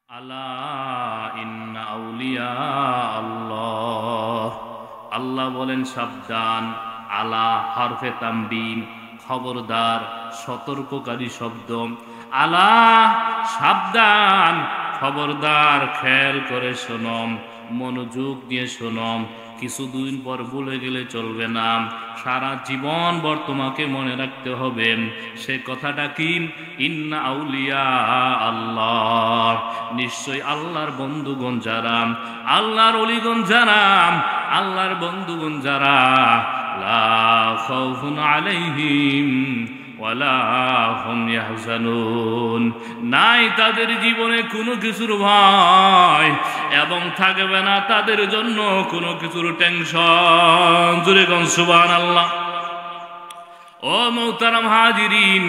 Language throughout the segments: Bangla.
আলা ইন্না আউলিয়া আল্লাহ। আল্লাহ বলেন সাবধান। আলা হারফে তামবিন, খবরদার, সতর্ককারী শব্দ। আলা সাবধান, খবরদার, খেয়াল করে শোনম, মনোযোগ দিয়ে শোনম। কিছুদিন পর ভুলে গেলে চলবে না, সারা জীবন ভর তোমাকে মনে রাখতে হবে। সে কথাটা কি? ইন্না আউলিয়া আল্লাহ, নিশ্চয় আল্লাহর বন্ধুগণ যারা, আল্লাহর অলিগণ যারা, আল্লাহর বন্ধুগণ যারা, লা খাউফুন আলাইহিম ওয়ালা হুম ইয়াহজানুন, নাই তাদের জীবনে কোনো কিছুর ভয় এবং থাকবে না তাদের জন্য কোনো কিছুর টেনশন। জোরে কোন সুবহানাল্লাহ। ও মুহতারাম হাজিরিন,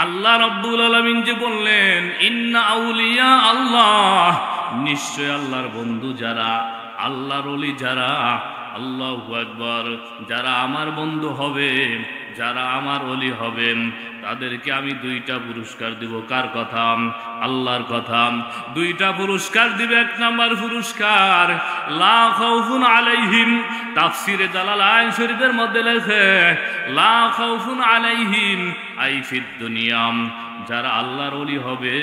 আল্লাহ রাব্বুল আলামিন যে বললেন ইন্না আউলিয়া আল্লাহ, নিশ্চয় আল্লাহর বন্ধু যারা, আল্লাহর ওলি যারা, আল্লাহু আকবার, যারা আমার বন্ধু হবে, যারা আমার ওলি হবেন, তাদেরকে আমি দুইটা পুরস্কার দিব। কার কথা? আল্লাহর কথা। দুইটা পুরস্কার দিবে। এক নাম্বার পুরস্কার লা খাউফুন আলাইহিম, তাফসিরে জালালাইন শরীফের মধ্যে লেখে লা খাউফুন আলাইহিম আই ফিদ দুনিয়া, যারা আল্লাহর ওলি হবে,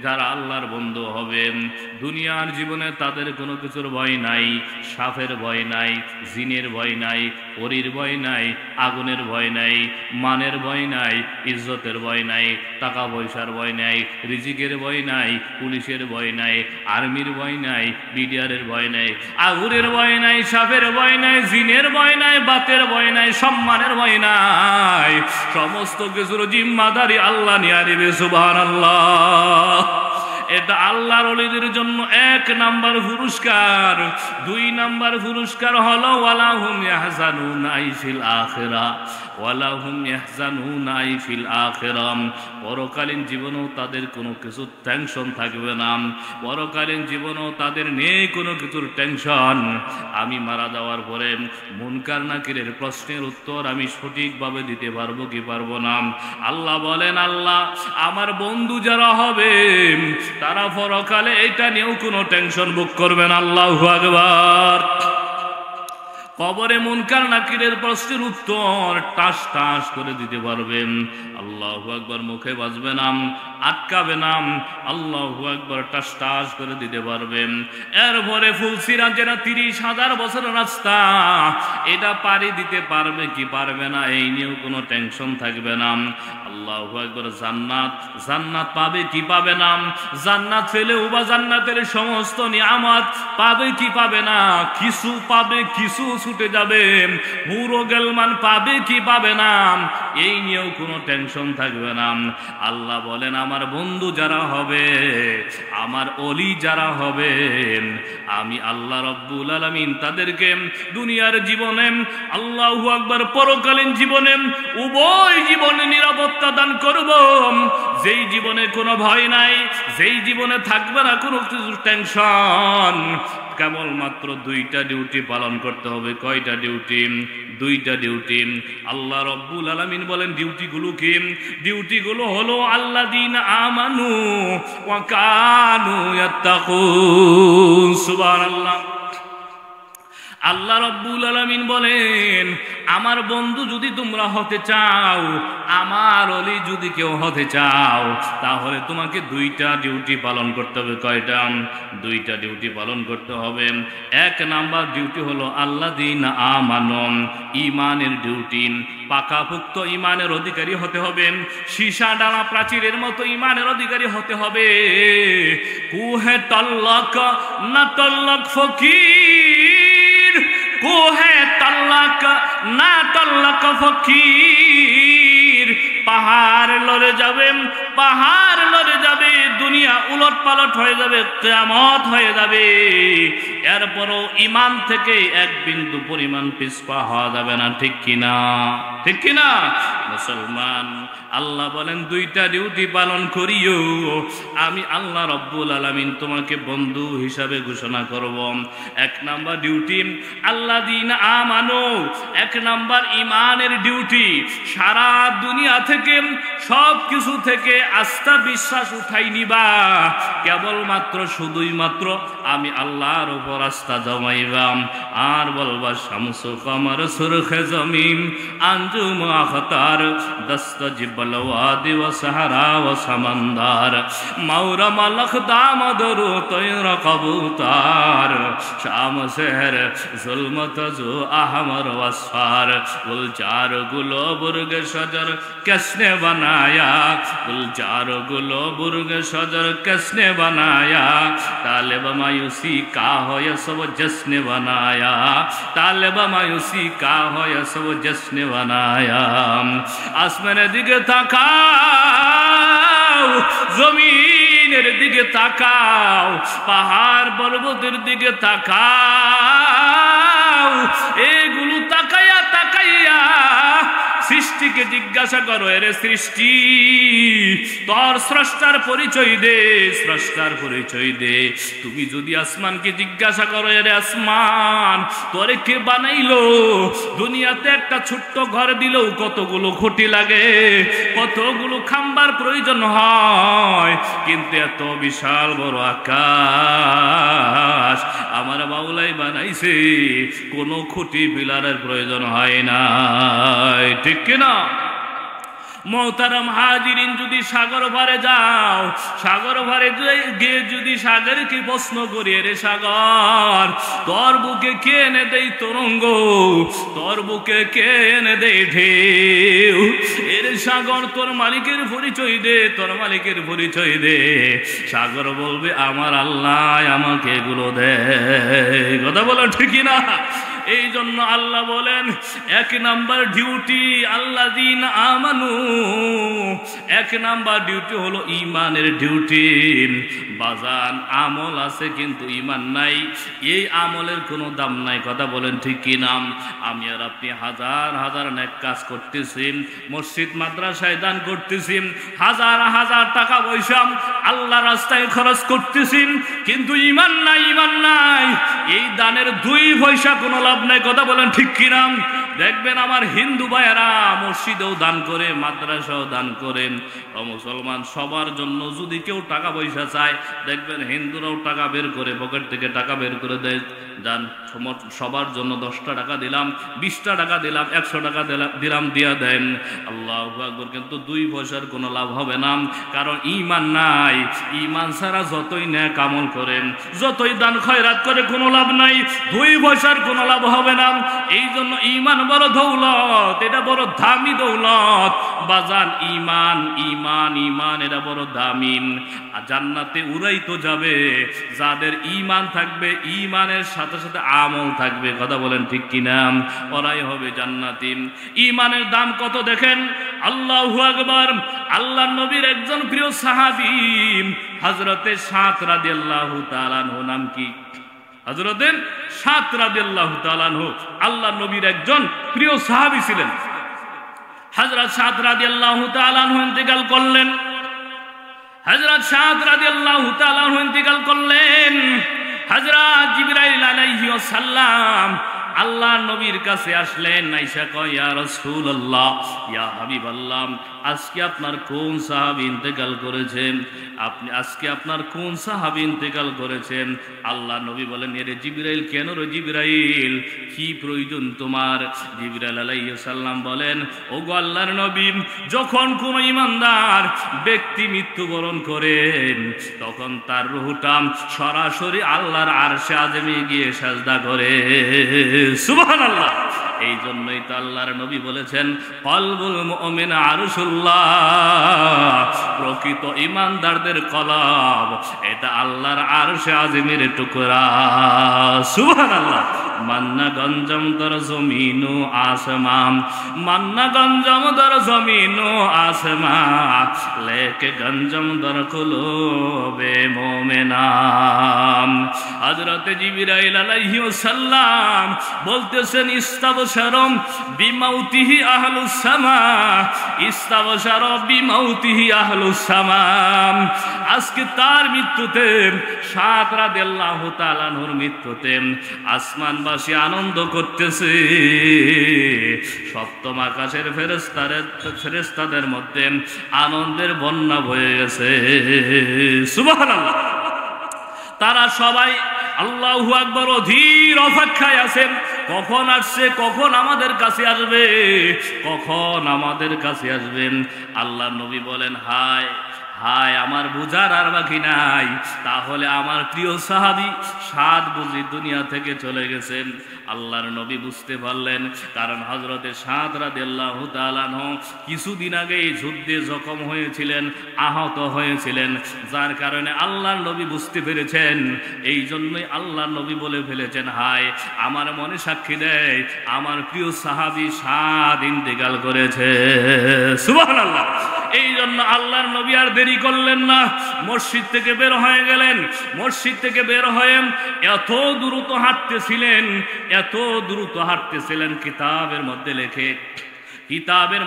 যারা আল্লাহর বন্ধু হবেন, দুনিয়ার জীবনে তাদের কোনো কিছুর ভয় নাই। সাপের ভয় নাই, জিনের ভয় নাই, পরীর ভয় নাই, আগুনের ভয় নাই, মানের ভয় নাই, ইজ্জতের ভয় নাই, টাকা পয়সার ভয় নাই, রিজিকের ভয় নাই, পুলিশের ভয় নাই, আর্মির ভয় নাই, বিডিআরের ভয় নাই, আগুনের ভয় নাই, সাপের ভয় নাই, জিনের ভয় নাই, বাতের ভয় নাই, সম্মানের ভয় নাই। সমস্ত কিছুর জিম্মাদারি আল্লাহ নিয়ে নিবে। সুবহানাল্লাহ। এটা আল্লাহর ওলিদের জন্য এক নাম্বার পুরস্কার। দুই নাম্বার পুরস্কার হলো ওয়ালা হুম ইয়াহজানুনা আই ফিল আখিরা, ওয়ালা হুম ইয়াহজানুনা আই ফিল আখিরা, পরকালীন জীবনেও তাদের কোনো কিছু টেনশন থাকবে না। পরকালীন জীবনেও তাদের নেই কোনো কিছুর টেনশন। আমি মারা যাওয়ার পরে মুনকার নাকিরের প্রশ্নের উত্তর আমি সঠিকভাবে দিতে পারবো কি পারবো না? আল্লাহ বলেন, আল্লাহ আমার বন্ধু যারা হবে তারা পরকালে এটা নিয়েও কোনো টেনশন বুক করবেন। আল্লাহু আকবার। কবরে মুনকার নাকিরের প্রশ্নের উত্তর টাস টাস করে দিতে পারবেন। আল্লাহু আকবার। মুখে বাজবে না, আটকাবে না। আল্লাহু আকবার। টাস টাস করে দিতে পারবেন। এরপরে ফুলসিরাত যেটা 30,000 বছরের রাস্তা, এটা পাড়ি দিতে পারবে কি পারবে না এই নিয়েও কোনো টেনশন থাকবে না। আল্লাহু আকবার। জান্নাত, জান্নাত পাবে কি পাবে না? জান্নাত পেলেও বা জান্নাতের সমস্ত নিয়ামত পাবে কি পাবে না? কিছু পাবে, কিছু ছুটে যাবে। পুরো গেলমান পাবে কি পাবে না এই নিয়েও কোনো টেনশন থাকবে না। আল্লাহ বলেন আমার বন্ধু যারা হবে, আমার ওলি যারা হবে, আমি আল্লাহ রাব্বুল আলামিন তাদেরকে দুনিয়ার জীবনে, আল্লাহু আকবার, পরকালীন জীবনে, উভয় জীবনে নিরাপত্তা দান করব। যেই জীবনে কোনো ভয় নাই, যেই জীবনে থাকবে না কোনো কিছু টেনশন। কেবলমাত্র দুইটা ডিউটি পালন করতে হবে। কয়টা ডিউটি? দুইটা ডিউটি। আল্লাহ রাব্বুল আলামিন বলেন ডিউটিগুলো কি? ডিউটিগুলো হলো আল্লাযীনা আমানু ওয়া কানু ইয়াত্তাকুন। সুবহানাল্লাহ। আল্লাহ রাব্বুল আলামিন বলেন আমার বন্ধু যদি তোমরা হতে চাও, আমার ওলি যদি কেউ হতে চাও, তাহলে তোমাকে দুইটা ডিউটি পালন করতে হবে। কয়টা? দুইটা ডিউটি পালন করতে হবে। এক নাম্বার ডিউটি হলো আল্লাযীনা আমানু, ঈমানের ডিউটি। পাকাপোক্ত ঈমানের অধিকারী হতে হবে। সীসা ডালা প্রাচীরের মতো ঈমানের অধিকারী হতে হবে। কুহে তাল্লাক না তাল্লাক ফকির, কোহে তাল্লাক না তাল্লাক ফকির। পাহাড় লড়ে যাবে, পাহাড় লড়ে যাবে, দুনিয়া উলট পালট হয়ে যাবে, কিয়ামত হয়ে যাবে, এরপরও ঈমান থেকে এক বিন্দু পরিমাণ পিছপা হওয়া যাবে না। ঠিক কিনা? ঠিক কিনা মুসলমান? আল্লাহ বলেন দুইটা ডিউটি পালন করিও, আমি আল্লাহ রাব্বুল আলামিন তোমাকে বন্ধু হিসাবে ঘোষণা করব। এক নাম্বার ডিউটি আল্লাযীনা আমানু, এক নাম্বার ঈমানের ডিউটি। সারা দুনিয়া থেকে সব কিছু থেকে আস্থা বিশ্বাস উঠাই নিবা, কেবলমাত্র শুধুই মাত্র আমি আল্লাহর উপর আস্থা জমাইবাম। আর বলবা শামসু কমর সুরখে জমিন আঞ্জুম আখতার দস্ত জিব্বল ওয়াদি ও সাহারা ও সমন্দর মৌরা মালখ দামদরু তৈর কবুতার শাম শহর जुल्मत जो अहमर वस्फार गुलजार गुलो बुर्ग शजर किसने बनाया, गुलजार गुलो बुर्ग शजर किसने बनाया, तालिब मायूसी का हो ये सब जिसने बनाया, तालिब मायूसी का हो ये सब जिसने बनाया। आसमाনের দিকে তাকাও, জমিনের দিকে তাকাও, পাহাড় পর্বতের দিকে তাকাও, এগুলো তাকাইয়া তাকাইয়া সৃষ্টিকে জিজ্ঞাসা করো, এর সৃষ্টি তোর স্রষ্টার পরিচয় দে, স্রষ্টার পরিচয় দে। তুমি যদি আসমানকে জিজ্ঞাসা করো, এর আসমান তোরে কে বানাইলো? দুনিয়াতে একটা ছোট্ট ঘর দিলেও কতগুলো খুঁটি লাগে, কতগুলো খাম্বার প্রয়োজন হয়, কিন্তু এত বিশাল বড় আকাশ আমার মাওলাই বানাইছে, কোনো খুঁটি পিলারের প্রয়োজন হয় না, ঠিক কিনা? মোহতারাম হাজিরিন, যদি সাগর পারে যাও, সাগর পারে গিয়ে যদি সাগরকে প্রশ্ন করি, রে সাগর তোর বুকে কে এনে দেই তরঙ্গ, তোর বুকে কে এনে দেই ঢেউ, এর সাগর তোর মালিকের পরিচয় দে, তোর মালিকের পরিচয় দে। সাগর বলবে আমার আল্লাহ আমাকে এগুলো দে। কথা বলো ঠিকই না? এই জন্য আল্লাহ বলেন এক নাম্বার ডিউটি আল্লাযীনা আমানু, এক নাম্বার ডিউটি হলো ঈমানের ডিউটি। বাজান আমল আছে কিন্তু ঈমান নাই, এই আমলের কোনো দাম নাই। কথা বলেন ঠিক কি না? আমি আর আপনি হাজার হাজার নেক কাজ করতেছি, মসজিদ মাদ্রাসায় দান করতেছি, হাজার হাজার টাকা পয়সা আল্লাহর রাস্তায় খরচ করতেছি, কিন্তু ঈমান নাই, ঈমান নাই। এই দানের 2 পয়সা কোনো লাভ নাই। কথা বলেন ঠিক কি না? দেখবেন আমার হিন্দু ভাইয়েরা মসজিদেও দান করে, মাদ্রাসাও দান করেন, মুসলমান সবার জন্য যদি কেউ টাকা পয়সা চায়, দেখবেন হিন্দুরাও টাকা বের করে, পকেট থেকে টাকা বের করে দেয়, দান সবার জন্য 10টা টাকা দিলাম, 20টা টাকা দিলাম, 100 টাকা দিলাম, দিয়া দেন। আল্লাহু আকবার। কিন্তু 2 পয়সার কোনো লাভ হবে না, কারণ ঈমান নাই। ঈমান ছাড়া যতই নেক আমল করেন, যতই দান খয়রাত করে, কোনো লাভ নাই, 2 পয়সার কোনো লাভ হবে না। এই জন্য ঈমান বড় দৌলত, এটা বড় দামি দৌলত বাজান। ঈমান ঈমান ঈমান এটা বড় দামি। জান্নাতে উড়াই তো যাবে যাদের ঈমান থাকবে, ঈমানের সাথে সাথে আমল থাকবে। কথা বলেন ঠিক কিনা? ওরাই হবে জান্নাতি। ঈমানের দাম কত দেখেন। আল্লাহু আকবার। আল্লাহর নবীর একজন প্রিয় সাহাবী হযরতে সাদ রাদিয়াল্লাহু তাআলা আনহু, নাম কি? হযরতে সাদ রাদিয়াল্লাহু তাআলা আনহু আল্লাহর নবীর একজন প্রিয় সাহাবী ছিলেন। হযরত সাদ রাদিয়াল্লাহু তাআলা আনহু ইন্তেকাল করলেন। হযরত সাদ রাদিয়াল্লাহু তাআলা আনহু ইন্তেকাল করলেন। হযরত জিবরাইল আলাইহিস সালাম আল্লাহর নবীর কাছে আসলেন, আয়েশা কয় ইয়া রাসূলুল্লাহ, ইয়া হাবিবাল্লাহ, আজকে আপনার কোন সাহাবী ইন্তেকাল করেছেন? আপনি আজকে আপনার কোন সাহাবী ইন্তেকাল করেছেন? আল্লাহ নবী বলেন, এরে জিবরাইল, কেন রে জিবরাইল, কি প্রয়োজন তোমার? জিবরাইল আলাইহিস সালাম বলেন, ওগো আল্লাহর নবী, যখন কোন ঈমানদার ব্যক্তি মৃত্যুবরণ করেন, তখন তার রূহটা সরাসরি আল্লাহর আরশে আযমে গিয়ে সাজদা করে। সুবহানাল্লাহ। এই জন্যই তো আল্লাহর নবী বলেছেন, কলবুল মুমিন আরশুল্লাহ, প্রকৃত ঈমানদারদের কলব এটা আল্লাহর আরশে আযমের টুকরা। সুবহানাল্লাহ। মান্না গঞ্জম দর জমিনু আসমান, মান্না গঞ্জম দর জমিনু আসমান, লেকে গঞ্জম দর কুলুবে মুমিনান। হযরতে জিবরাইল আলাইহিস সালাম বলতেছেন ইস্তাবশারুম বিমাউতিহি আহলুস সামা, ইস্তাবশারু বিমাউতিহি আহলুস সামা। আজকে তার মৃত্যুতে সাদ রাদিয়াল্লাহু তাআলা আনহুর মৃত্যুতে আসমানবাসী আনন্দ করতেছে। সপ্তম আকাশের ফেরেশতাদের মধ্যে আনন্দের বন্যা বয়ে গেছে। সুবহানাল্লাহ। তারা সবাই আল্লাহু আকবার অধীর অপেক্ষায় আছেন, কখন আসছে, কখন আমাদের কাছে আসবে, কখন আমাদের কাছে আসবেন। আল্লাহ নবী বলেন হায় হায়, আমার বুঝার আর বাকি নাই। তাহলে আমার প্রিয় সাহাবী সাদ বুঝি দুনিয়া থেকে চলে গেছেন। আল্লাহর নবী বুঝতে পারলেন, কারণ হযরতে সাদ রাদিয়াল্লাহু তাআলা আনহু কিছুদিন আগে যুদ্ধে জখম হয়েছিলেন, আহত হয়েছিলেন, যার কারণে আল্লাহর নবী বুঝতে পেরেছেন। এই জন্যই আল্লাহর নবী বলে ফেলেছেন হায়, আমার মনে সাক্ষী দেয় আমার প্রিয় সাহাবী সাদ ইন্তেকাল করেছে। সুবহানাল্লাহ। এই জন্য আল্লাহর নবী আর দেরি করলেন না, মসজিদ থেকে বের হয়ে গেলেন। মসজিদ থেকে বের হয়ে এত দ্রুত হাঁটতেছিলেন, এত দ্রুত হাঁটতেছিলেন, কিতাবের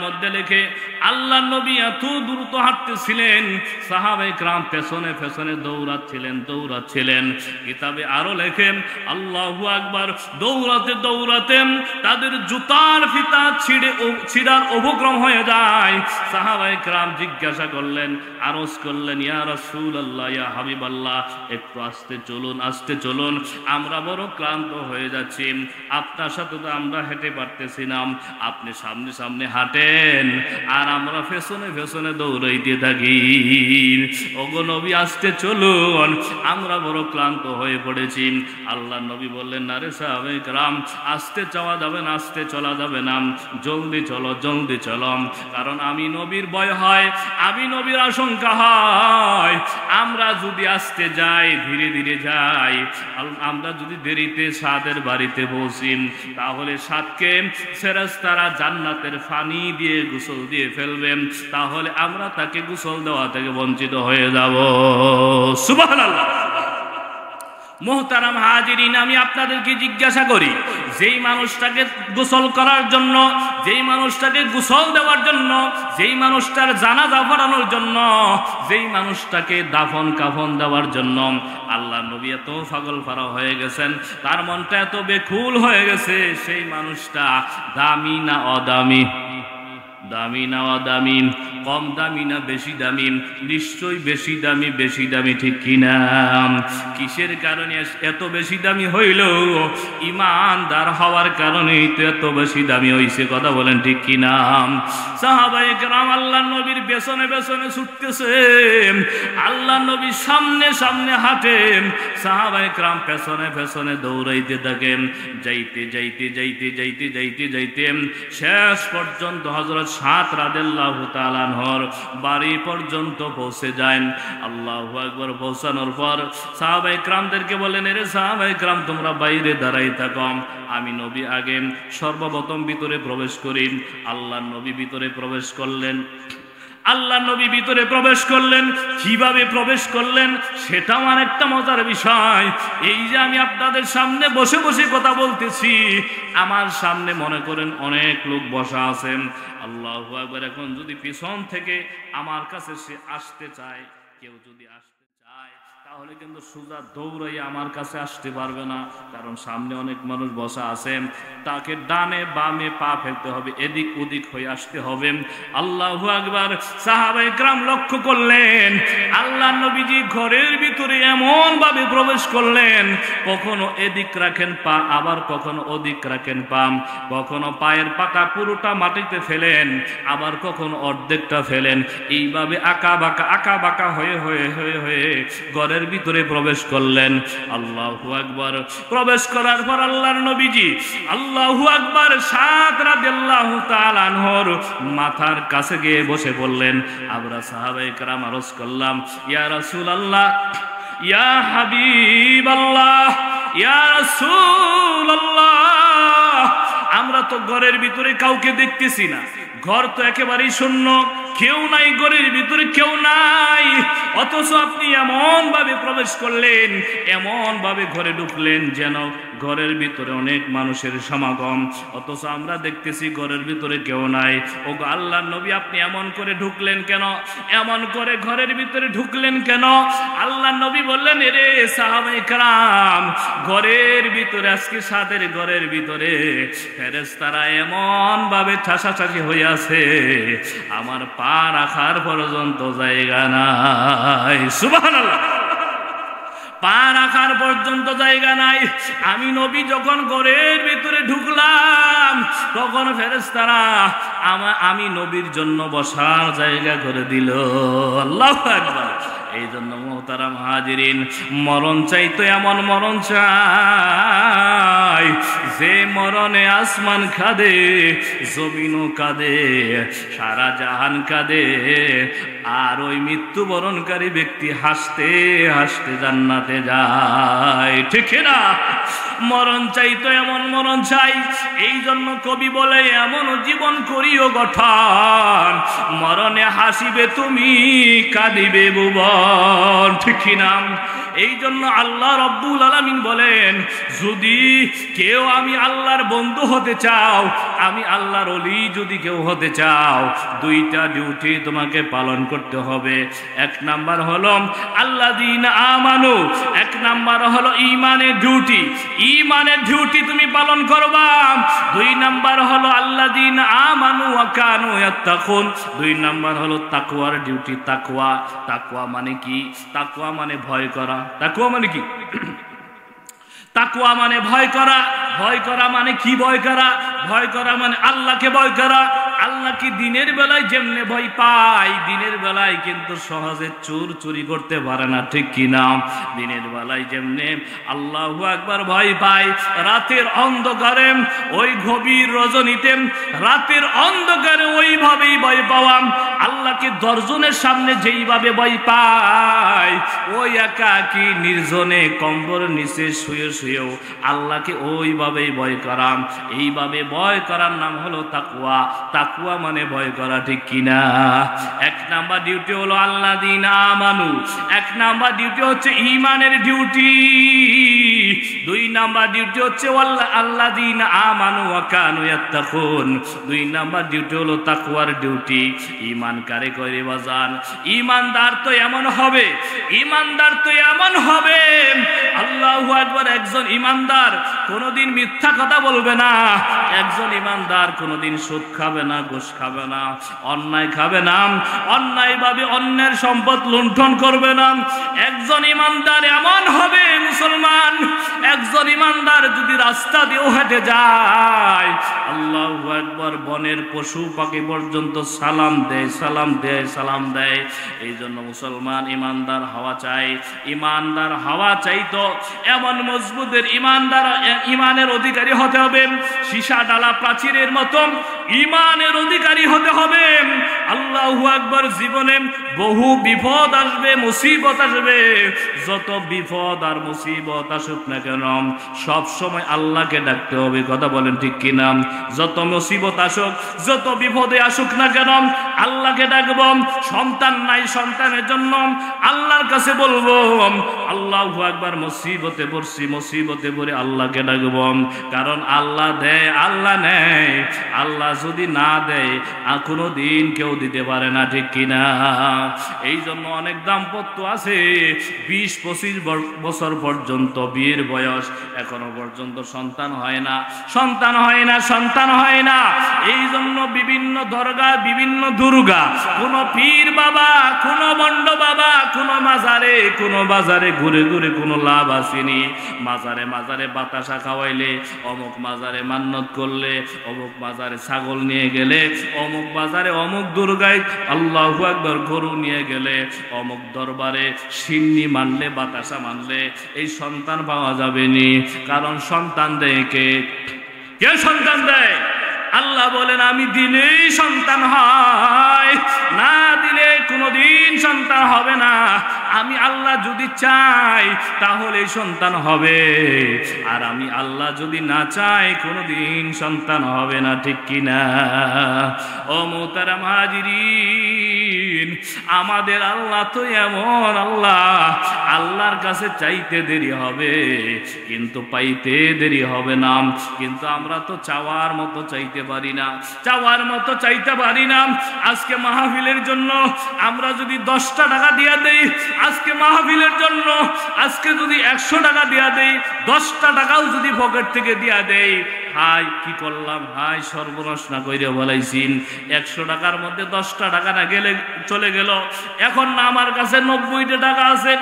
মধ্যে লেখে আল্লাহ নবী এত দ্রুত হাঁটতেছিলেন, সাহাবায়ে কেরাম পেছনে পেছনে দৌড়াচ্ছিলেন। কিতাবে আরো লেখেন আল্লাহু আকবার, দৌড়াতে দৌড়াতে তাদের জুতার ফিতা ছিঁড়ার উপক্রম হয়ে যায়। সাহাবায়ে কেরাম জিজ্ঞাসা করলেন, আরজ করলেন, ইয়া রাসূলুল্লাহ, ইয়া হাবিবাল্লাহ, একটু আস্তে চলুন, আস্তে চলুন, আমরা বড় ক্লান্ত হয়ে যাচ্ছি, আপনার সাথে তো আমরা হেঁটে পারতেছি না, আপনি সামনে সামনে হাঁটেন আর আমরা পেছনে পেছনে দৌড়াইতে থাকি। ওগো নবী আস্তে চলুন, আমরা বড় ক্লান্ত হয়ে পড়েছি। আল্লাহ নবী বললেন, না রে সাহাবায়ে কেরাম, আস্তে যাওয়া যাবে না, আস্তে চলা যাবে না, জলদি চলো, জলদি চলো। কারণ আমি নবীর ভয় হয়, আমি নবীর আশঙ্কা হয়, আমরা যদি আস্তে যাই, ধীরে ধীরে যাই, আমরা যদি দেরিতে সাদের বাড়িতে পৌঁছি, তাহলে সাদকে ফেরেশতারা জান্নাতের পানি দিয়ে গোসল দিয়ে ফেলবেন, তাহলে আমরা তাকে গোসল দেওয়া থেকে বঞ্চিত হয়ে যাব। সুবহানাল্লাহ। মুহতারাম হাজিরিন, আমি আপনাদেরকে জিজ্ঞাসা করি, যেই মানুষটাকে গোসল করার জন্য, যেই মানুষটাকে গোসল দেওয়ার জন্য, যেই মানুষটার জানাজা পড়ানোর জন্য, যেই মানুষটাকে দাফন কাফন দেওয়ার জন্য আল্লাহ নবী এত পাগল পারা হয়ে গেছেন, তার মনটা এত বেকুল হয়ে গেছে, সেই মানুষটা দামি না অদামি? দামি না অদামি? কম দামি না বেশি দামি? নিশ্চয়ই বেশি দামি, বেশি দামি, ঠিক কিনা? কিসের কারণে এত বেশি দামি হইল? ইমানদার হওয়ার কারণেই তো এত বেশি দামি হইছে, কথা বলেন ঠিক কিনা? সাহাবায়ে কেরাম আল্লাহর নবীর পেছনে পেছনে ছুটতেছে, আল্লাহর নবী সামনে সামনে হাঁটেন, সাহাবায়ে কেরাম পেছনে পেছনে দৌড়াইতে থাকেন। যাইতে যাইতে যাইতে যাইতে যাইতে যাইতে শেষ পর্যন্ত হযরত সাদ রাদিয়াল্লাহু তাআলা আনহুর বাড়ি পর্যন্ত পৌঁছে যায়। আল্লাহু আকবার। পৌঁছানোর পর সাহাবায়ে কেরামদেরকে বলেন, এরে সাহাবায়ে কেরাম, তোমরা বাইরে দাঁড়াই থাকো, আমি নবী আগে সর্বপ্রথম ভিতরে প্রবেশ করি। আল্লাহর নবী ভিতরে প্রবেশ করলেন। আল্লাহ নবী ভিতরে প্রবেশ করলেন। কিভাবে প্রবেশ করলেন সেটাও আরেকটা মজার বিষয়। এই যে আমি আপনাদের সামনে বসে বসে কথা বলতেছি, আমার সামনে মনে করেন অনেক লোক বসা আছেন। আল্লাহু আকবার। এখন যদি পিছন থেকে আমার কাছে সে আসতে চায়, কেউ যদি আসতে চায়, তাহলে কিন্তু সোজা দৌড়াইয়া আমার কাছে আসতে পারবে না, কারণ সামনে অনেক মানুষ বসা আছেন। তাকে ডানে বামে পা ফেলতে হবে, এদিক ওদিক হয়ে আসতে হবে। আল্লাহু আকবার। সাহাবায়ে কেরাম লক্ষ্য করলেন আল্লাহ নবীজি ঘরের ভিতরে এমন ভাবে প্রবেশ করলেন, কখনো এদিক রাখেন পা, আবার কখনো ওদিক রাখেন পা, কখনো পায়ের পাতা পুরোটা মাটিতে ফেলেন, আবার কখনো অর্ধেকটা ফেলেন। এইভাবে আঁকা বাঁকা হয়ে হয়ে হয়ে হয়ে ঘরের ভিতরে প্রবেশ করলেন। আল্লাহু আকবার। প্রবেশ করার পর আল্লাহর নবীজি আল্লাহু আকবার সাদ রাদিয়াল্লাহু তাআলা আনহুর মাথার কাছে গিয়ে বসে পড়লেন। আমরা সাহাবায়ে কেরাম আরজ করলাম, ইয়া রাসূলুল্লাহ, ইয়া হাবিবাল্লাহ, ইয়া রাসূলুল্লাহ, আমরা তো ঘরের ভিতরে কাউকে দেখতেছি না, ঘর তো একেবারেই শূন্য, কেউ নাই, ঘরের ভিতরে কেউ নাই, অথচ আপনি এমন ভাবে প্রবেশ করলেন, এমন ভাবে ঘরে ঢুকলেন যেন ঘরের ভিতরে অনেক মানুষের সমাগম, অথচ আমরা দেখতেছি ঘরের ভিতরে কেউ নাই। ও আল্লাহর নবী, আপনি এমন করে ঢুকলেন কেন? এমন করে ঘরের ভিতরে ঢুকলেন কেন? আল্লাহর নবী বললেন, এরে সাহাবায়ে কেরাম, ঘরের ভিতরে আজকে সাদের ঘরের ভিতরে ফেরেশতারা এমন ভাবে ঠাসাঠাসি হয়ে আছে, আমার পা রাখার পর্যন্ত জায়গা নাই। সুবহানাল্লাহ, পা রাখার পর্যন্ত জায়গা নাই। আমি নবী যখন ঘরের ভিতরে ঢুকলাম তখন ফেরেশতারা আমি নবীর জন্য বসার জায়গা করে দিল। আল্লাহু আকবার। এই জন্য মোহতারাম হাজিরিন, মরণ চাই তো এমন মরণ চাই যে মরণে আসমান কাঁদে, জমিনও কাঁদে, সারা জাহান কাঁদে, আর ওই মৃত্যুবরণকারী ব্যক্তি হাসতে হাসতে জান্নাতে যায়। ঠিক না? মরণ চাই তো এমন মরণ চাই। এই জন্য কবি বলে, এমন জীবন করিও গঠন, মরণে হাসিবে তুমি, কাঁদিবে ভুবন। ঠিক না? এই জন্য আল্লাহ রব্বুল আলামিন বলেন, যদি কেউ আমি আল্লাহর বন্ধু হতে চাও, আমি আল্লাহর ওলি যদি কেউ হতে চাও, দুইটা ডিউটি তোমাকে পালন করতে হবে। এক নাম্বার হলো আল্লাযীনা আমানু, এক নাম্বার হলো ঈমানের ডিউটি, ঈমানের ডিউটি তুমি পালন করবা। দুই নাম্বার হলো আল্লাযীনা আমানু ওয়া কানু ইয়াত্তাকুন, দুই নাম্বার হলো তাকওয়ার ডিউটি। তাকওয়া, তাকওয়া মানে কি? তাকওয়া মানে ভয় করা। তাকওয়া মানে কি? তাকওয়া মানে ভয় করা। ভয় করা মানে কি? ভয় করা, ভয় করা মানে আল্লাহকে ভয় করা। আল্লাহকে দিনের বেলায় যেমনে ভয় পাই, দিনের বেলায় কিন্তু সহজে চোর চুরি করতে পারে না। ঠিক কিনা? দিনের বেলায় যেমনে আল্লাহু আকবার ভয় পাই, রাতের অন্ধকারে, ওই গভীর রজনীতে, রাতের অন্ধকারে ওইভাবেই ভয় পাওয়া। আল্লাহকে দর্শনের সামনে যেইভাবে ভয় পাই, ওই একাকী নির্জনে কম্বলের নিচে শুয়ে শুয়েও আল্লাহকে ওইভাবেই ভয় করা। এইভাবে ভয় করার নাম হলো তাকওয়া। তাকওয়া মানে ভয় করা। ঠিক কিনা? এক নাম্বার ডিউটি হলো আল্লাযীনা আমানু, এক নাম্বার ডিউটি হচ্ছে ঈমানের ডিউটি। দুই নাম্বার ডিউটি হচ্ছে আল্লাযীনা আমানু ওয়া কানু ইয়াত্তাকুন, দুই নাম্বার ডিউটি হলো তাকওয়ার ডিউটি। ঈমান কারে করে বাজান? ঈমানদার তো এমন হবে, ঈমানদার তো এমন হবে, আল্লাহু আকবার, একজন ঈমানদার কোনোদিন মিথ্যা কথা বলবে না, একজন ঈমানদার কোনোদিন সুদ খাবে না, ঘুষ খাবে না, অন্যায় খাবে না, অন্যায়ভাবে অন্যের সম্পদ লুণ্ঠন করবে না। একজন ঈমানদার এমন হবে মুসলমান, একজন ঈমানদার যদি রাস্তা দিয়েও হেঁটে যায়, আল্লাহু আকবার, বনের পশু পাখি পর্যন্ত সালাম দেয়, সালাম দেয়, সালাম দেয়। এই জন্য মুসলমান ঈমানদার হওয়া চাই। ঈমানদার হওয়া চাই তো এমন মজবুতের ঈমানদার, ঈমানের অধিকারী হতে হবে, সীসা ডালা প্রাচীরের মতো ঈমানের অধিকারী হতে হবে। আল্লাহু আকবার। জীবনে বহু বিপদ আসবে, মুসিবত আসবে, যত বিপদ আর মুসিবত আসুক না কেন সব সময় আল্লাহকে ডাকতে হবে। কথা বলেন ঠিক কিনা? যত মুসিবত আসুক, যত বিপদে আসুক না কেন আল্লাহকে ডাকব। সন্তান নাই, সন্তানের জন্য আল্লাহর কাছে বলবো, আল্লাহু আকবার, মুসিবতে পড়ছি, মুসিবতে পড়ে আল্লাহকে ডাকব। কারণ আল্লাহ দেয়, আল্লাহ নেয়। আল্লাহ যদি না দেয় কোনো দিন কেউ দিতে পারে না। ঠিক কিনা? এই জন্য অনেক দাম্পত্য আছে 20-25 বছর পর্যন্ত বিয়ের বয়স, এখনো পর্যন্ত সন্তান হয় না, সন্তান হয় না, সন্তান হয় না। এই জন্য বিভিন্ন দরগা, বিভিন্ন দুর্গা, কোন পীর বাবা, কোন বন্ড বাবা, কোন মাজারে, কোন বাজারে ঘুরে ঘুরে কোনো লাভ আসেনি। মাজারে মাজারে বাতাসা খাওয়াইলে, অমুক মাজারে মান্নত করলে, অমুক মাজারে ছাগল নিয়ে গেলে, অমুক বাজারে অমুক দুর্গায় আল্লাহু আকবার গরু নিয়ে গেলে, অমুক দরবারে সিন্নি মানলে, বাতাসা মানলে এই সন্তান পাওয়া যাবে নি। কারণ সন্তান দেয় কে? কে সন্তান দেয়? আল্লাহ বলেন, আমি দিলেই সন্তান হয়, না দিলে কোনোদিন সন্তান হবে না। আমি আল্লাহ যদি চাই তাহলে সন্তান হবে, আর আমি আল্লাহ যদি না চাই কোনোদিন সন্তান হবে না, ঠিক কিনা? ও মোহতারাম হাজিরিন, আমাদের আল্লাহ তো এমন আল্লাহ, আল্লাহর কাছে চাইতে দেরি হবে কিন্তু পাইতে দেরি হবে না। কিন্তু আমরা তো চাওয়ার মতো চাইতে পারি না, চাওয়ার মতো চাইতে পারি না। আজকে মাহফিলের জন্য আমরা যদি 10টা টাকা দিয়া দেই, আজকে মাহফিলের জন্য আজকে যদি 100 টাকা দিয়া দেই, 10টা টাকাও যদি পকেট থেকে দিয়া দেই, হাই কি করলাম, হাই সর্বনাশ না কইরে বলাইছি। 100 টাকার মধ্যে 10টা টাকা না গেলে চলে গেল, এখন না আমার কাছে 90টা টাকা আছে,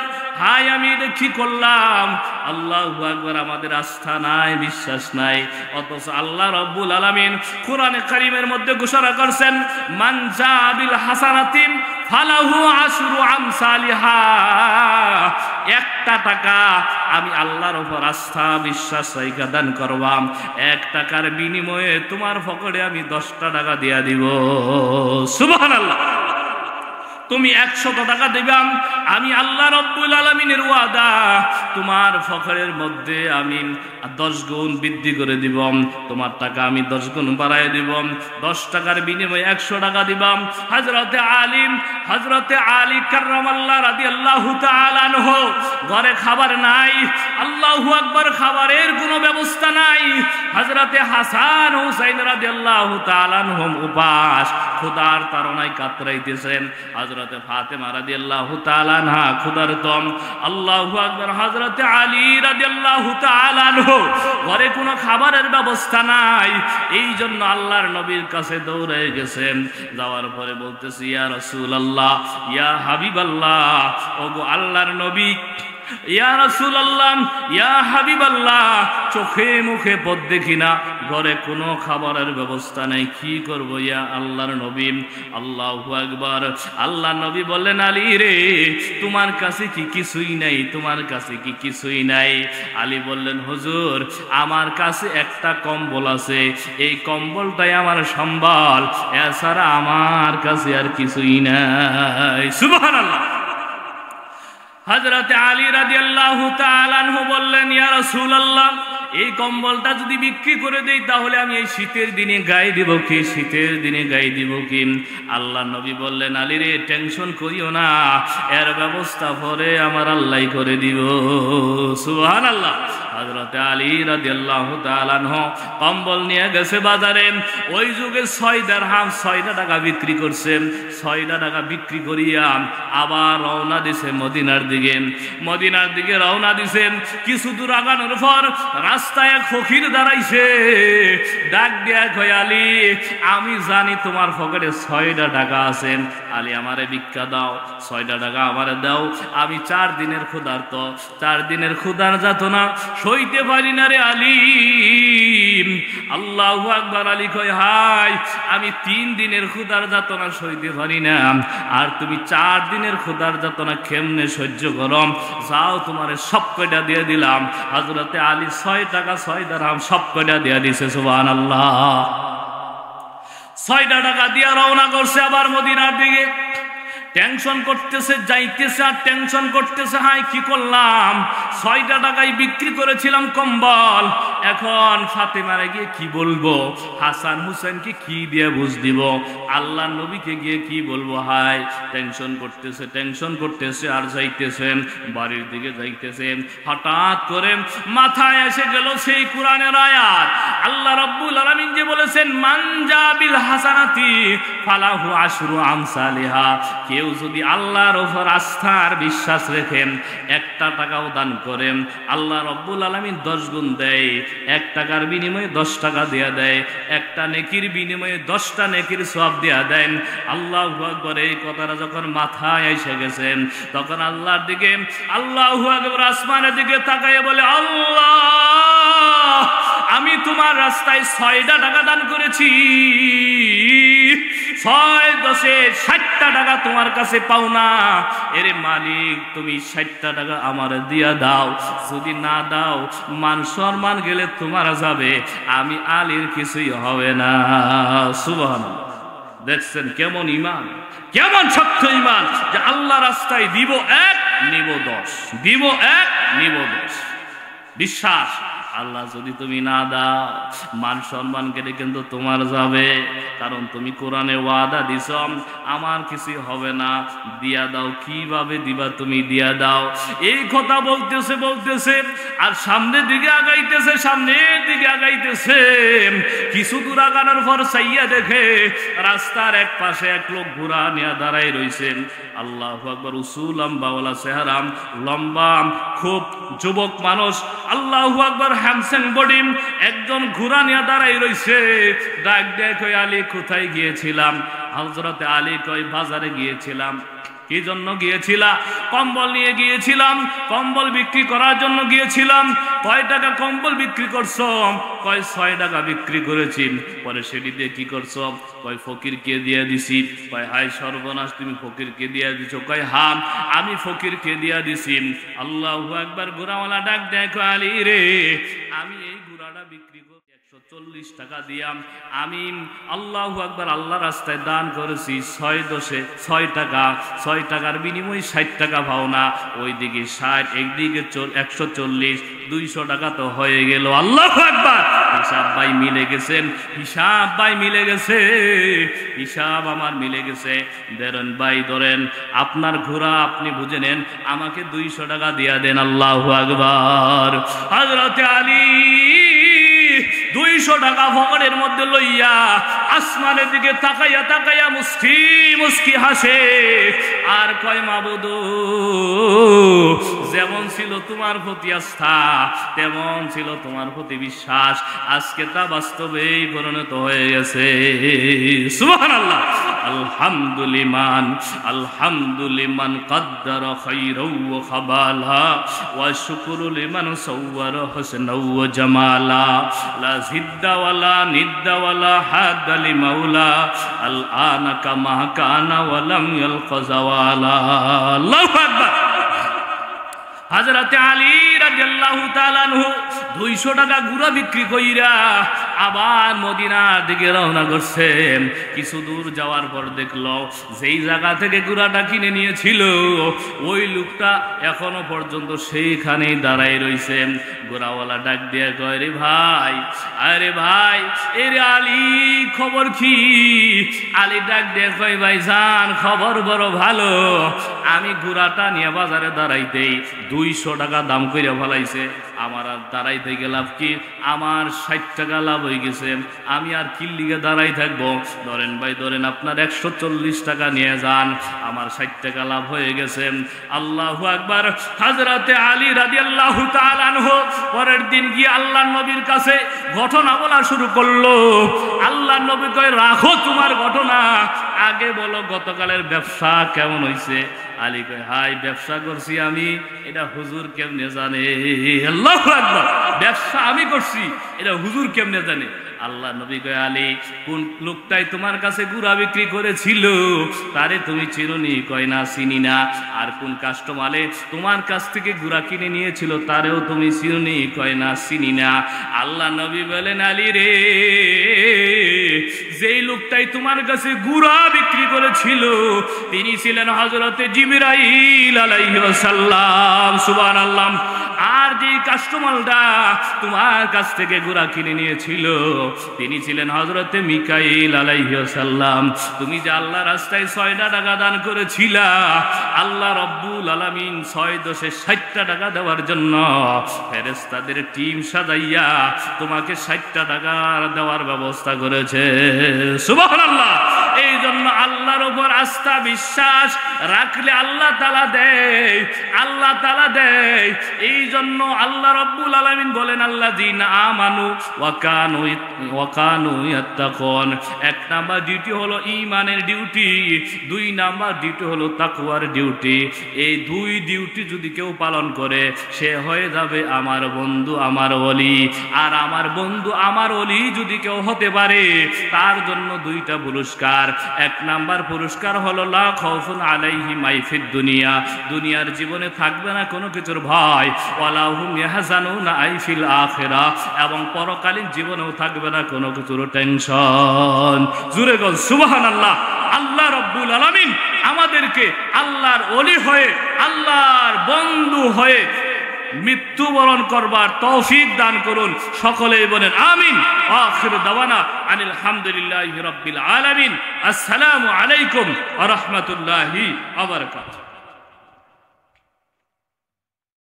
হাই আমি এটা কি করলাম। আল্লাহু আকবার। আমাদের আস্থা নাই, বিশ্বাস নাই, অথচ আল্লাহ রাব্বুল আলামিন কোরআনে কারীমের মধ্যে ঘোষণা করছেন, মান জাবিল হাসানাতিন ফালাহু আশরু আমসালিহা। একটা টাকা আমি আল্লাহর উপর আস্থা বিশ্বাস রাইখা দান করবাম, 1 টাকার বিনিময়ে তোমার পকেটে আমি 10টা টাকা দিয়া দিব। সুবহানাল্লাহ। তুমি 100 টাকা দিবাম, আমি আল্লাহ রাব্বুল আলামিনের ওয়াদা তোমার ফখরের মধ্যে আমি 10 গুণ বৃদ্ধি করে দিব, তোমার টাকা আমি 10 গুণ বাড়ায় দিব। 10 টাকার বিনিময়ে 100 টাকা দিবাম। হযরতে আলী কাররামাল্লাহ রাদিয়াল্লাহু তাআলা আনহু, ঘরে খাবার নাই, আল্লাহু আকবার, খাবারের কোনো ব্যবস্থা নাই। হযরতে হাসান হুসাইন রাদিয়াল্লাহু তাআলা আনহুম উপাস ক্ষুধার তাড়নায় কাতরাইতেছেন। হযরতে ফাতেমা রাদিয়াল্লাহু তাআলা আনহা ক্ষুধার্তম। আল্লাহু আকবার। হযরতে আলী রাদিয়াল্লাহু তাআলা আনহু, ঘরে কোনো খাবারের ব্যবস্থা নাই, এই জন্য আল্লাহর নবীর কাছে দৌড়ে গেছেন। যাওয়ার পরে বলতেছি, ইয়া রাসূলুল্লাহ, ইয়া হাবিবাল্লাহ, ওগো আল্লাহর নবী, ইয়া রাসূলুল্লাহ, ইয়া হাবিবাল্লাহ, চোখে মুখে পথ দেখি না, ঘরে কোনো খাবারের ব্যবস্থা নাই, কি করব ইয়া আল্লাহর নবী? আল্লাহু আকবার। আল্লাহর নবী বললেন, আলী রে, তোমার কাছে কি কিছুই নাই? তোমার কাছে কি কিছুই নাই? আলী বললেন, হুজুর, আমার কাছে একটা কম্বল আছে, এই কম্বলটাই আমার সম্বল, এছাড়া আমার কাছে আর কিছুই নাই। সুবহানাল্লাহ। হযরতে আলী রাদিয়াল্লাহু তাআলা আনহু বললেন, ইয়া রাসূলুল্লাহ, এই কম্বলটা যদি বিক্রি করে দেই তাহলে আমি এই শীতের দিনে গায়ে দিব কি? শীতের দিনে গায়ে দিব কি? আল্লাহ নবী বললেন, আলী রে, টেনশন করিও না, এর ব্যবস্থা পরে আমার আল্লাহ করে দিব। সুবহানাল্লাহ। হযরতে আলী রাদিয়াল্লাহু তাআলা আনহু কম্বল নিয়ে গেছে বাজারে। ওই যুগে 6 দিরহাম 6 টাকা বিক্রি করছেন। 6 টাকা বিক্রি করিয়া আবার রওনা দিছে মদিনার দিকে। মদিনার দিকে রওনা দিছেন। কিছু দূর আগানোর পর রাস্তায় এক ফকির দাঁড়াইছে, ডাক দিয়া কয়, আলী, আমি জানি তোমার পকেটে 6টা টাকা আছে, আলী আমারে ভিক্ষা দাও, 6টা টাকা আমারে দাও, আমি 4 দিনের ক্ষুধার্ত, 4 দিনের ক্ষুধার যাতনা সইতে পারি না রে আলী। আল্লাহু আকবার। আলী কয়, হাই, আমি 3 দিনের ক্ষুধার যাতনা সইতে পারি না, আর তুমি 4 দিনের ক্ষুধার যাতনা কেমনে সহ্য করো? যাও, তোমারে সব কয়টা দিয়ে দিলাম। হযরতে আলী 6 টাকা 6 দিরহাম সব কয়টা দিয়ে দিছে। সুবহানাল্লাহ। 6টা টাকা দিয়া রওনা করছে আবার মদিনার দিকে। টেনশন করতেছে, যাইতেছে আর টেনশন করতেছে, হাই কি করলাম, 6টা টাকায় বিক্রি করেছিলাম কম্বল, এখন ফাতেমারে গিয়ে কি বলবো, হাসান হুসেনকে কি দিয়ে বুঝ দিব, আল্লাহ নবীকে গিয়ে কি বলবো? হাই টেনশন করতেছে, টেনশন করতেছে, আর যাইতেছেন বাড়ির দিকে যাইতেছেন। হঠাৎ করে মাথায় এসে গেল সেই কোরআনের আয়াত, আল্লাহ রাব্বুল আলামিন যে বলেছেন, মান জাবিল হাসানাতি ফালাহু আশরু আমসালিহা। কেউ যদি আল্লাহর উপর আস্থা আর বিশ্বাস রেখেন, 1টা টাকাও দান করেন, আল্লাহ রাব্বুল আলামিন 10 গুণ দেয়। 1 টাকার বিনিময়ে 10 টাকা দেয়া দেয়, একটা নেকির বিনিময়ে 10টা নেকির সওয়াব দেয়া দেন। আল্লাহু আকবার। এই কথাটা যখন মাথায় এসে গেছেন, তখন আল্লাহর দিকে, আল্লাহু আকবার, আসমানের দিকে তাকায় বলে, আল্লাহ, আমি তোমার রাস্তায় 6টা টাকা দান করেছি, 6 10 60টা টাকা তোমার কাছে পাও না, এরে মালিক, তুমি 60টা টাকা আমার দিয়া দাও, যদি না দাও মান সম্মান গেলে তোমার যাবে, আমি আলীর কিছুই হবে না। সুবহানাল্লাহ। দেখছেন কেমন ঈমান, কেমন শক্ত ঈমান, যে আল্লাহ রাস্তায় দিব, 1 নিব 10, দিব 1 নিব 10। বিশ্বাস, আল্লাহ যদি তুমি না দাও মান সম্মান কেটে কিন্তু তোমার যাবে, কারণ তুমি কোরআনে ওয়াদা দিছ আমার কিছু হবে না, দিয়া দাও। কিভাবে দিবা তুমি, দিয়া দাও। এই কথা বলতেছে আর সামনের দিকে আগাইতেছে। কিছু দূর আগানোর পর চাইয়া দেখে রাস্তার এক পাশে এক লোক ঘোড়া নিয়ে দাঁড়াই রয়েছেন। আল্লাহু আকবার। উঁচু লম্বাওয়ালা চেহারা, লম্বা, খুব যুবক মানুষ। আল্লাহু আকবার। হ্যামসেন বডি, একজন ঘোড়া নিয়ে দাঁড়াই রইছে। ডাক দেয়, কই আলী কোথায় গিয়েছিলাম? হযরতে আলী কই বাজারে গিয়েছিলাম। কি জন্য গিয়েছিলা? কম্বল নিয়ে গিয়েছিলাম, কম্বল বিক্রি করার জন্য গিয়েছিলাম। কয় টাকা কম্বল বিক্রি করছো? কয় 6 টাকা বিক্রি করেছি। পরে সেটি দিয়ে কি করছো? কয় ফকিরকে দিয়ে দিছি। কয় হায় সর্বনাশ, তুমি ফকিরকে দিয়ে দিছো? কয় হ্যাঁ আমি ফকিরকে দিয়ে দিছি। আল্লাহু আকবার। ঘোড়াওয়ালা ডাক দেয়, কয় আলী রে, আমি এই ঘোড়াটা বিক্রি করে 140 টাকা দিয়াম। আমি আল্লাহু আকবার আল্লাহ রাস্তায় দান করেছি 6 টাকা। 6 টাকার বিনিময়ে 60 টাকা পাও না। ওইদিকে 60, একদিকে 140, 200 টাকা তো হয়ে গেল। আল্লাহু আকবার। হিসাব ভাই মিলে গেছেন, হিসাব ভাই মিলে গেছে, হিসাব আমার মিলে গেছে। ধরেন ভাই, ধরেন আপনার ঘোড়া আপনি বুঝে নেন, আমাকে 200 টাকা দিয়া দেন। আল্লাহু আকবার। হযরতে আলী 200 টাকা পকেটের মধ্যে লইয়া আসমানের দিকে তাকাইয়া মুস্কি মুস্কি হাসে আর কয়, মাবুদ যেমন ছিল তোমার প্রতি আস্থা, তেমন ছিল তোমার প্রতি বিশ্বাস, আজকে তা বাস্তবেই পরিণত হয়ে গেছে। সুবহানাল্লাহ। আলহামদুলিমান কদ্দারা খাইরাও ওয়া খাবালা ওয়া শুকরু লিমান সাওয়ারা হুসনা ওয়া জামালা লা জিদ্দা ওয়ালা নিদ্দা ওয়ালা হাদা লিমাউলা আল আনা কামা কানা ওয়া লাম ইয়ালকা জাওয়ালা। আল্লাহু আকবার। হযরতে আলী রাদিয়াল্লাহু তাআলা আনহু 200 টাকা ঘোড়া বিক্রি কইরা আবার মদিনার দিকে রওনা করছেন। কিছু দূর যাওয়ার পর দেখলো যেই জায়গা থেকে ঘোড়াটা কিনে নিয়েছিল ওই লোকটা এখনো পর্যন্ত সেইখানেই দাঁড়াই রইছেন। ঘোড়াওয়ালা ডাক দিয়ে কয়, রে ভাই, আরে ভাই, এরে আলী খবর কি? আলী ডাক দিয়ে কয়, ভাই জান খবর বড় ভালো, আমি ঘোড়াটা নিয়ে বাজারে দাঁড়াইতেই 200 টাকা দাম কইরা ফেলাইছে। আমার আর দাঁড়াইতে গেলাম কি? আমার 60 টাকা লাভ হয়ে গেছে, আমি আর কিল্লিগে দাঁড়াই থাকবো? ধরেন ভাই, ধরেন আপনার 140 টাকা নিয়ে যান, আমার 60 টাকা লাভ হয়ে গেছে। আল্লাহু আকবার। হযরতে আলী রাদিয়াল্লাহু তাআলা আনহু পরের দিন গিয়ে আল্লাহর নবীর কাছে ঘটনা বলা শুরু করলো। আল্লাহর নবী কয়, রাখো তোমার ঘটনা, আগে বলো গতকালের ব্যবসা কেমন হইছে? আলী কয়, হাই ব্যবসা করছি আমি, এটা হুজুর কেমনে জানে? আল্লাহু আকবার। ব্যবসা আমি করছি, এটা হুজুর কেমনে জানে? আল্লাহ নবী কয়, আলী কোন লোকটাই তোমার কাছে গুড়া বিক্রি করেছিল তারে তুমি চিরনি? কয় না, চিনি না। আর কোন কাস্টমারে তোমার কাছ থেকে গুড়া কিনে নিয়েছিল তারেও তুমি চিরনি? কয় না, চিনি না। আল্লাহ নবী বলেন, আলী রে, যেই লোকটাই তোমার কাছে গুড়া বিক্রি করেছিল তিনি ছিলেন হযরতে জিবরাইল আলাইহিস সালাম। সুবহানাল্লাহ। আর যে কাস্টমারটা তোমার কাছ থেকে গুড়া কিনে নিয়েছিল তিনি ছিলেন হযরতে মিকাইল আলাইহিস সালাম। তুমি যে আল্লাহ রাস্তায় 6 টাকা দান করেছিলা, আল্লাহ রব্বুল আলামিন 6 টাকা দেওয়ার জন্য ফেরেশতাদের টিম সাজাইয়া তোমাকে 60 টাকা দেওয়ার ব্যবস্থা করেছে। সুবহানাল্লাহ। এই জন্য আল্লাহর উপর আস্থা বিশ্বাস রাখলে আল্লাহ তাআলা দেয়, আল্লাহ তাআলা দেয়। এই জন্য আল্লাহ রাব্বুল আলামিন বলেন, আল্লাযীনা আমানু ওয়া কানু ইয়াত্তাকুন। 1 নাম্বার ডিউটি হলো ঈমানের ডিউটি, 2 নাম্বার ডিউটি হলো তাকওয়ার ডিউটি। এই 2 ডিউটি যদি কেউ পালন করে সে হয়ে যাবে আমার বন্ধু, আমার ওলি। আর আমার বন্ধু, আমার ওলি যদি কেউ হতে পারে তার জন্য 2টা পুরস্কার। 1 নাম্বার পুরস্কার হলো লা খাউফুন আলাইহিম ফিদ দুনিয়া, দুনিয়ার জীবনে থাকবে না কোনো কিছুর ভয়, ওয়ালা হুম ইয়াহজানুনা ফিল আখিরাহ, এবং পরকালীন জীবনেও থাকবে না কোনো কিছুর টেনশন। জোরে বল সুবহানাল্লাহ। আল্লাহ রাব্বুল আলামিন আমাদেরকে আল্লাহর ওলি হয়ে, আল্লাহর বন্ধু হয়ে মৃত্যুবরণ করবার তৌফিক দান করুন। সকলেই বলেন আমিন। আখির দাওয়ানা আনিল হামদুলিল্লাহি রাব্বিল আলামিন। আসসালামু আলাইকুম ওয়া রাহমাতুল্লাহি ওয়া বারাকাতুহু।